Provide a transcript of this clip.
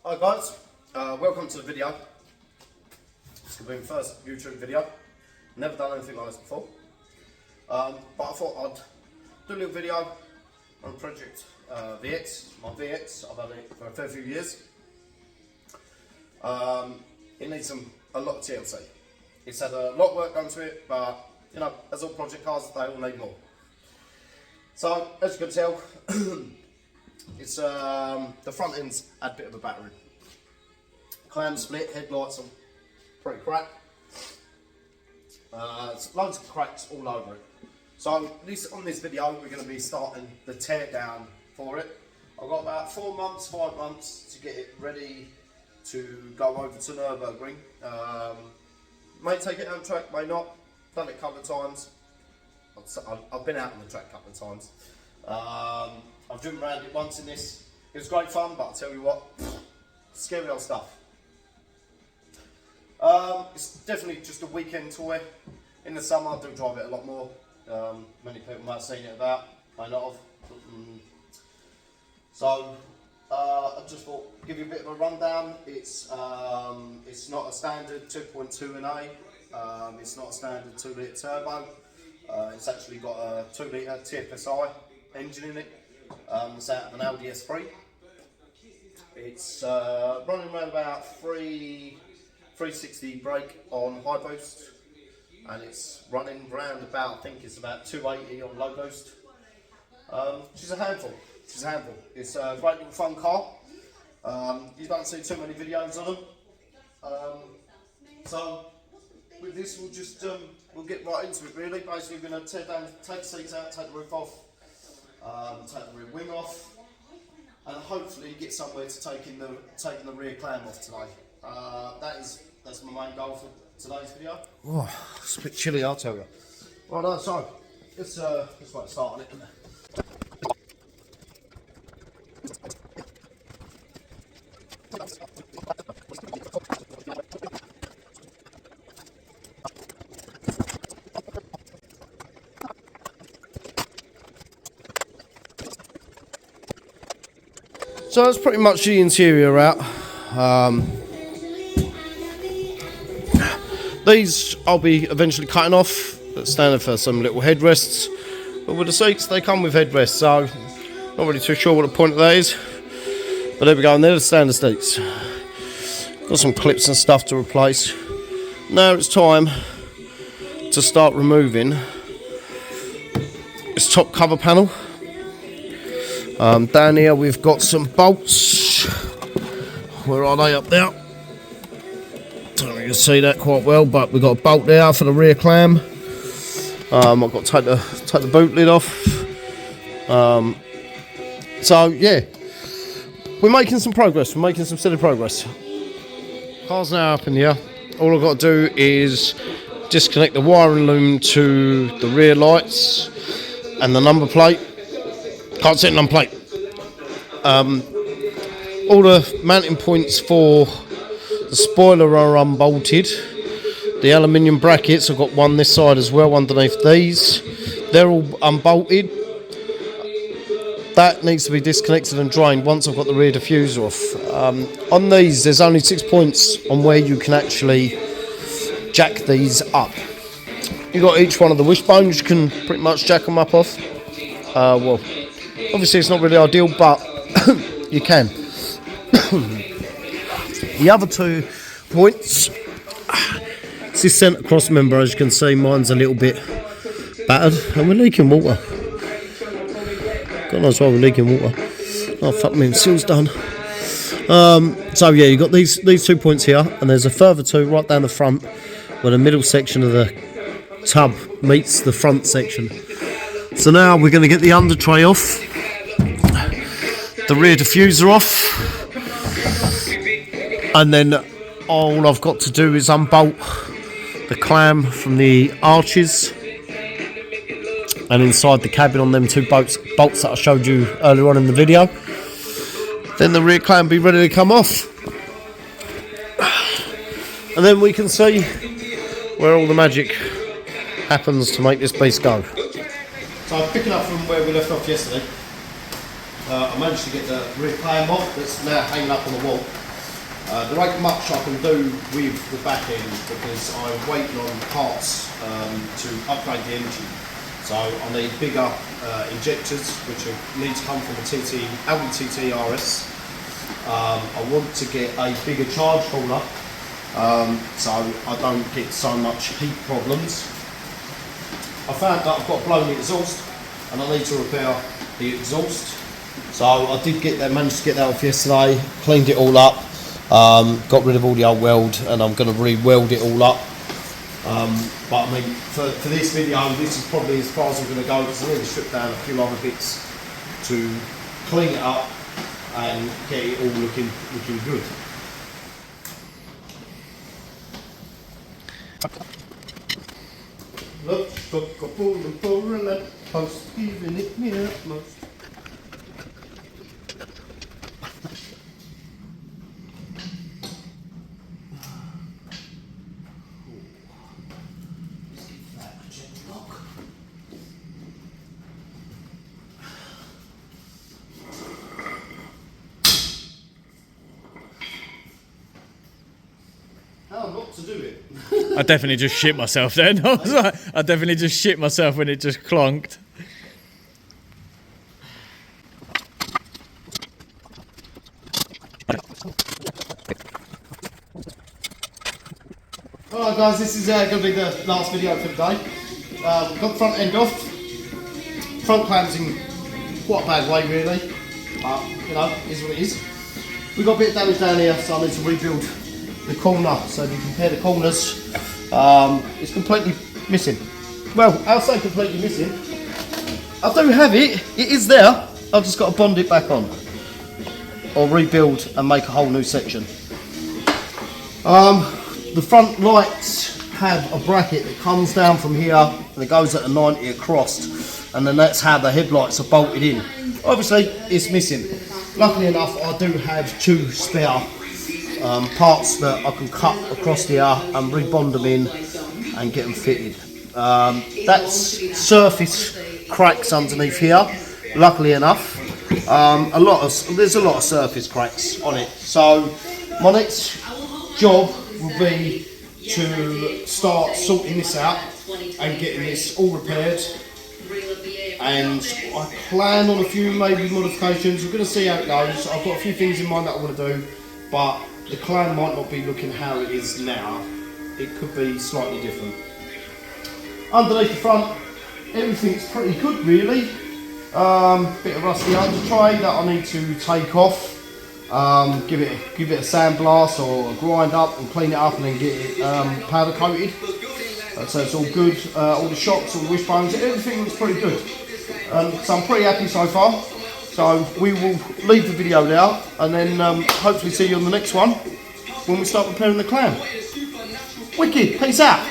Hi guys, welcome to the video. It's going to be my first YouTube video. Never done anything like this before. But I thought I'd do a little video on Project VX, my VX. I've had it for a fair few years. It needs a lot of TLC. It's had a lot of work done to it, but you know, as all project cars, they all need more. So, as you can tell, it's the front end's had a bit of a battering. Clam split, headlights are pretty cracked. There's loads of cracks all over it. So on this video we're going to be starting the tear down for it. I've got about 5 months to get it ready to go over to Nürburgring. May take it down the track, may not. Done it a couple of times. I've been out on the track a couple of times. I've driven around it once in this. It was great fun, but I'll tell you what, scary old stuff. It's definitely just a weekend toy. In the summer I do drive it a lot more. Many people might have seen it about, may not have. So I just thought give you a bit of a rundown. It's not a standard 2.2 NA. It's not a standard 2 litre turbo. It's actually got a 2 litre TFSI engine in it. It's out of an Audi S3. It's running around about 360 brake on high boost, and it's running round about, I think it's about 280 on low boost. She's a handful. It's a great little fun car. You don't see too many videos of them. So with this we'll just we'll get right into it really. Basically we're going to tear down, take the seats out, take the roof off, take the rear wing off, and hopefully get somewhere to taking the rear clam off today. That's my main goal for today's video. Oh, it's a bit chilly, I'll tell you. Right, so let's wait to start on it. So that's pretty much the interior out. These I'll be eventually cutting off. That's standard for some little headrests. But with the seats, they come with headrests, so not really too sure what the point of that is. But there we go, and they're the standard seats. Got some clips and stuff to replace. Now it's time to start removing this top cover panel. Down here we've got some bolts. Where are they? Up there? Don't know if you can see that quite well, but we've got a bolt there for the rear clam. I've got to take the boot lid off. So yeah, we're making some progress. We're making some steady progress. Car's now up in the air. All I've got to do is disconnect the wiring loom to the rear lights and the number plate. Can't see the number plate. All the mounting points for the spoiler are unbolted. The aluminium brackets, I've got one this side as well underneath these. They're all unbolted. That needs to be disconnected and drained once I've got the rear diffuser off. On these, there's only 6 points on where you can actually jack these up. You've got each one of the wishbones, you can pretty much jack them up off. Well, obviously it's not really ideal, but you can. The other 2 points, it's this centre cross member, as you can see, mine's a little bit battered, and we're leaking water. God knows why we're leaking water. Oh fuck me, the seal's done. So yeah, you've got these 2 points here, and there's a further 2 right down the front, where the middle section of the tub meets the front section. So now we're going to get the under tray off, the rear diffuser off, and then all I've got to do is unbolt the clam from the arches and inside the cabin on them 2 bolts that I showed you earlier on in the video. Then the rear clam will be ready to come off, and then we can see where all the magic happens to make this beast go. So picking up from where we left off yesterday, I managed to get the rear clam off that's now hanging up on the wall. There ain't much I can do with the back end because I'm waiting on parts to upgrade the engine. So I need bigger injectors, which need to come from a Audi TT RS. I want to get a bigger charge holder, so I don't get so much heat problems. I found that I've got a blown exhaust, and I need to repair the exhaust. So I did manage to get that off yesterday, cleaned it all up, got rid of all the old weld, and I'm going to re-weld it all up. But I mean, for this video, this is probably as far as I'm going to go because I need to strip down a few other bits to clean it up and get it all looking good. Look, took a pull and for a lamp post, giving it me utmost. How not to do it? I definitely just shit myself then. I was like, I definitely just shit myself when it just clonked. Alright guys, this is going to be the last video for today. Got the front end off. Front clam's in quite a bad way really, but you know, it is what it is. We've got a bit of damage down here, so I need to rebuild the corner. So if you compare the corners, it's completely missing. Well, I'll say completely missing. I do have it, it is there, I've just got to bond it back on. Or rebuild and make a whole new section. The front lights have a bracket that comes down from here and it goes at a 90 across, and then that's how the headlights are bolted in. Obviously it's missing. Luckily enough I do have two spare parts that I can cut across here and rebond them in and get them fitted. That's surface cracks underneath here, luckily enough. There's a lot of surface cracks on it, so my next job will be to start sorting this out and getting this all repaired, and I plan on a few maybe modifications. We're going to see how it goes. I've got a few things in mind that I want to do, but the Clam might not be looking how it is now. It could be slightly different. Underneath the front, everything's pretty good really. Bit of rusty under tray that I need to take off. Give it a sandblast or a grind up and clean it up and then get it powder coated. So it's all good. All the shocks, all the wishbones, everything looks pretty good. So I'm pretty happy so far. So we will leave the video now and then hopefully see you on the next one when we start repairing the Clam. Wicked, peace out.